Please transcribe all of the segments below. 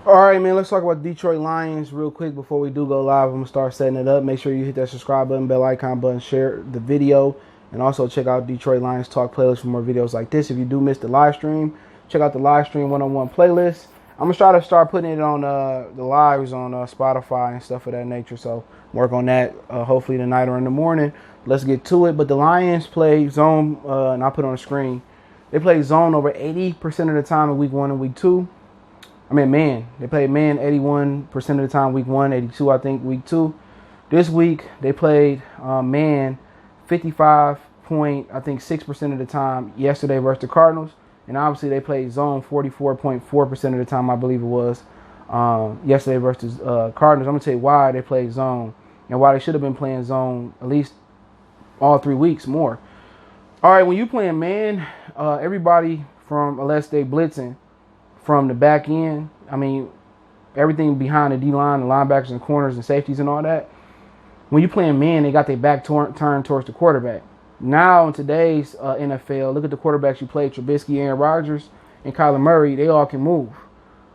All right, man, let's talk about the Detroit Lions real quick before we do go live. I'm going to start setting it up. Make sure you hit that subscribe button, bell icon button, share the video, and also check out Detroit Lions Talk playlist for more videos like this. If you do miss the live stream, check out the live stream one-on-one playlist. I'm going to try to start putting it on the lives on Spotify and stuff of that nature, so work on that hopefully tonight or in the morning. Let's get to it. But the Lions play zone, and I'll put it on the screen. They play zone over 80% of the time in week 1 and week 2. I mean, man. They played man 81% of the time week 1, 82 I think week 2. This week they played man 55.6% of the time yesterday versus the Cardinals, and obviously they played zone 44.4% of the time I believe it was yesterday versus Cardinals. I'm gonna tell you why they played zone and why they should have been playing zone at least all 3 weeks more. All right, when you playing man, everybody from unless they blitzing. From the back end, I mean, everything behind the D-line, the linebackers and corners and safeties and all that. When you playing man, they got their back turned towards the quarterback. Now in today's NFL, look at the quarterbacks you played: Trubisky, Aaron Rodgers, and Kyler Murray. They all can move.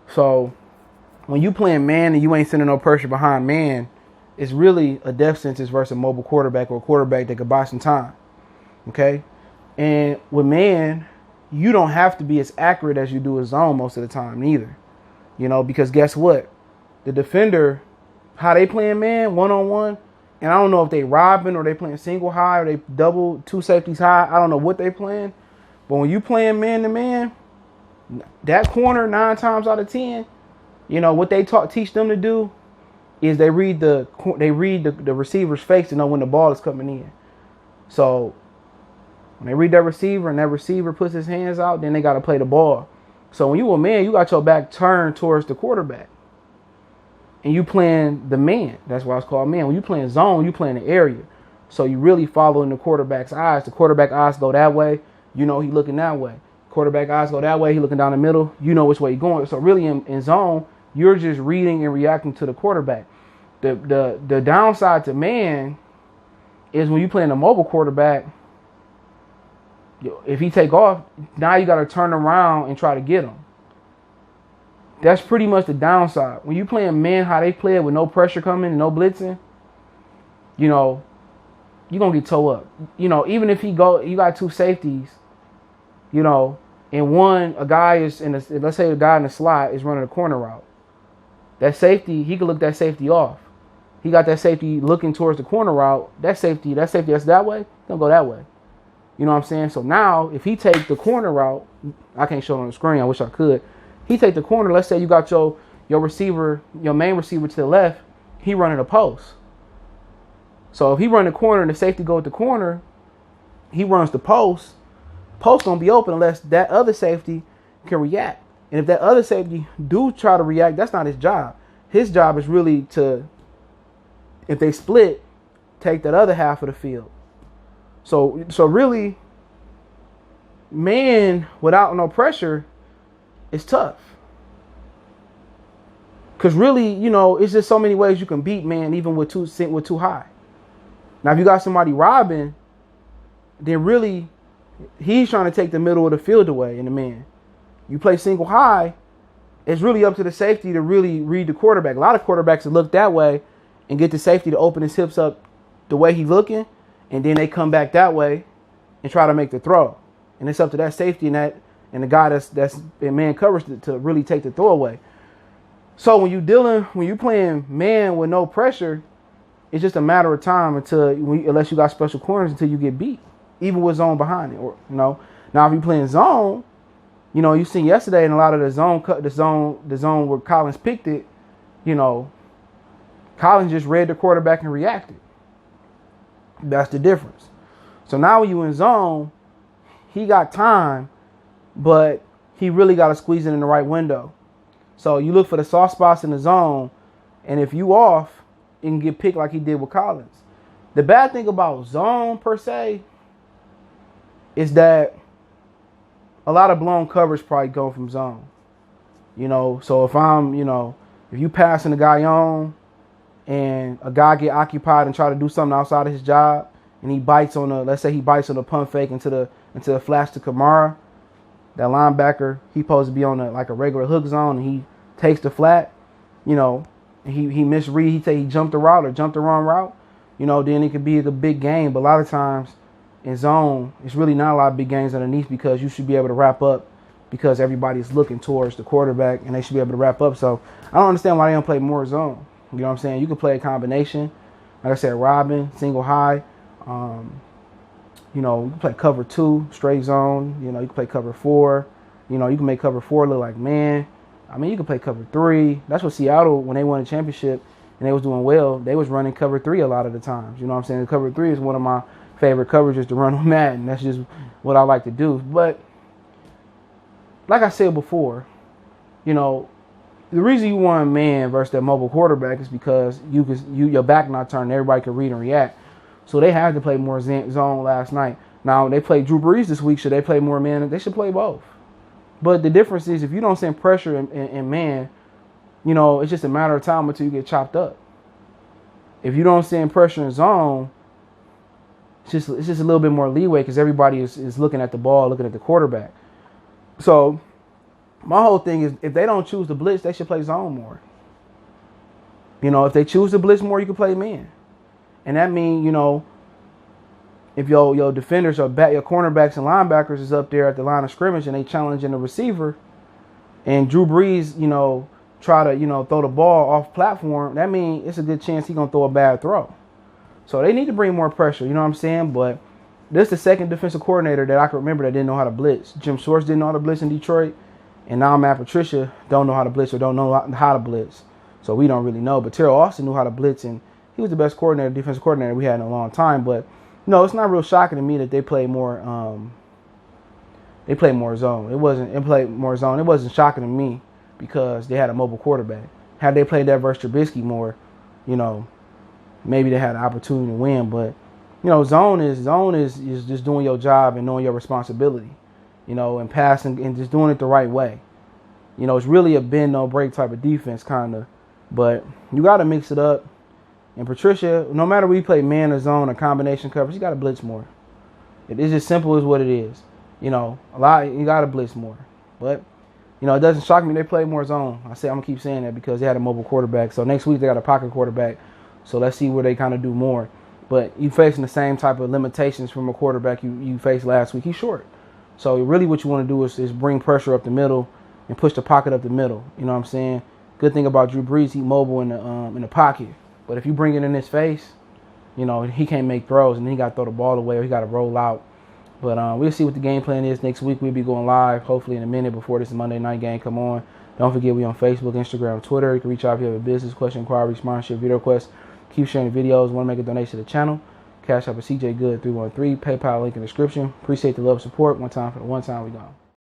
So when you playing man and you ain't sending no pressure behind man, it's really a death sentence versus a mobile quarterback or a quarterback that could buy some time. Okay, and with man, you don't have to be as accurate as you do with zone most of the time neither. You know, because guess what? The defender, how they playing man, one-on-one, and I don't know if they robbing or they playing single high or they double two safeties high. I don't know what they playing. But when you playing man-to-man, that corner 9 times out of 10, you know, what they teach them to do is they read the receiver's face to know when the ball is coming in. So when they read that receiver and that receiver puts his hands out, then they got to play the ball. So when you a man, you got your back turned towards the quarterback. And you playing the man. That's why it's called man. When you playing zone, you playing the area. So you really following the quarterback's eyes. The quarterback eyes go that way. You know he looking that way. Quarterback eyes go that way. He looking down the middle. You know which way he going. So really in zone, you're just reading and reacting to the quarterback. The downside to man is when you playing a mobile quarterback, if he take off, now you got to turn around and try to get him. That's pretty much the downside. When you playing man, how they play it with no pressure coming, no blitzing, you know, you're going to get toe up. You know, even if you got 2 safeties, you know, and a guy is let's say a guy in the slot is running a corner route. That safety, he can look that safety off. He got that safety looking towards the corner route. That safety that's that way, don't go that way. You know what I'm saying? So now, if he take the corner route, I can't show it on the screen. I wish I could. He take the corner. Let's say you got your receiver, your main receiver to the left. He running a post. So if he run the corner and the safety go at the corner, he runs the post. Post don't be open unless that other safety can react. And if that other safety do try to react, that's not his job. His job is really to, if they split, take that other half of the field. So really, man without no pressure is tough. Because really, you know, it's just so many ways you can beat man even with too high. Now, if you got somebody robbing, then really he's trying to take the middle of the field away in the man. You play single high, it's really up to the safety to really read the quarterback. A lot of quarterbacks that look that way and get the safety to open his hips up the way he's looking, and then they come back that way and try to make the throw. And it's up to that safety and the guy that's in man coverage to really take the throw away. So when you playing man with no pressure, it's just a matter of time unless you got special corners until you get beat, even with zone behind it. Or you know, now if you playing zone, you know, you seen yesterday in a lot of the zone where Collins picked it, you know, Collins just read the quarterback and reacted. That's the difference. So now when you in zone, he got time, but he really got to squeeze it in the right window. So you look for the soft spots in the zone, and if you off, it can get picked like he did with Collins. The bad thing about zone per se is that a lot of blown coverage probably go from zone. You know, so if you passing the guy on and a guy get occupied and try to do something outside of his job, and he bites on let's say he bites on a pump fake into the flash to Kamara, that linebacker, he supposed to be on like a regular hook zone, and he takes the flat, you know, and he misread, he jumped the route or jumped the wrong route, you know, then it could be the big game. But a lot of times in zone, it's really not a lot of big games underneath because you should be able to wrap up because everybody's looking towards the quarterback and they should be able to wrap up. So I don't understand why they don't play more zone. You know what I'm saying? You can play a combination. Like I said, Robin, single high. You know, you can play cover 2, straight zone. You know, you can play cover 4. You know, you can make cover 4 look like man. I mean, you can play cover 3. That's what Seattle, when they won the championship and they was doing well, they was running cover 3 a lot of the times. You know what I'm saying? Cover 3 is one of my favorite coverages to run on Madden. That's just what I like to do. But like I said before, you know, the reason you want man versus that mobile quarterback is because your back not turned, everybody can read and react. So they had to play more zone last night. Now they played Drew Brees this week. Should they play more man? They should play both. But the difference is if you don't send pressure in man, you know, it's just a matter of time until you get chopped up. If you don't send pressure in zone, it's just a little bit more leeway because everybody is looking at the ball, looking at the quarterback. So my whole thing is if they don't choose to blitz, they should play zone more. You know, if they choose to blitz more, you can play man. And that means, you know, if your defenders or your cornerbacks and linebackers is up there at the line of scrimmage and they challenging the receiver and Drew Brees, you know, try to, you know, throw the ball off platform, that means it's a good chance he's going to throw a bad throw. So they need to bring more pressure, you know what I'm saying? But this is the second defensive coordinator that I can remember that didn't know how to blitz. Jim Schwartz didn't know how to blitz in Detroit. And now Matt Patricia don't know how to blitz or don't know how to blitz. So we don't really know. But Terrell Austin knew how to blitz, and he was the best defensive coordinator we had in a long time. But no, it's not real shocking to me that they play more. They play more zone. It played more zone. It wasn't shocking to me because they had a mobile quarterback. Had they played that versus Trubisky more, you know, maybe they had an opportunity to win. But you know, zone is just doing your job and knowing your responsibility. You know, and passing and just doing it the right way. You know, it's really a bend, no break type of defense, kind of. But you got to mix it up. And Patricia, no matter whether you play man or zone or combination coverage, you got to blitz more. It's just simple as what it is. You know, you got to blitz more. But, you know, it doesn't shock me they play more zone. I'm going to keep saying that because they had a mobile quarterback. So next week they got a pocket quarterback. So let's see where they kind of do more. But you facing the same type of limitations from a quarterback you faced last week. He's short. So really what you want to do is bring pressure up the middle and push the pocket up the middle. You know what I'm saying? Good thing about Drew Brees, he's mobile in the pocket. But if you bring it in his face, you know, he can't make throws and then he got to throw the ball away or he got to roll out. But we'll see what the game plan is next week. We'll be going live hopefully in a minute before this Monday night game come on. Don't forget we on Facebook, Instagram, Twitter. You can reach out if you have a business question, inquiry, sponsorship, video request. Keep sharing the videos. Want to make a donation to the channel? Cash App at CJ Good 313. PayPal link in the description. Appreciate the love and support. One time for the one time we gone.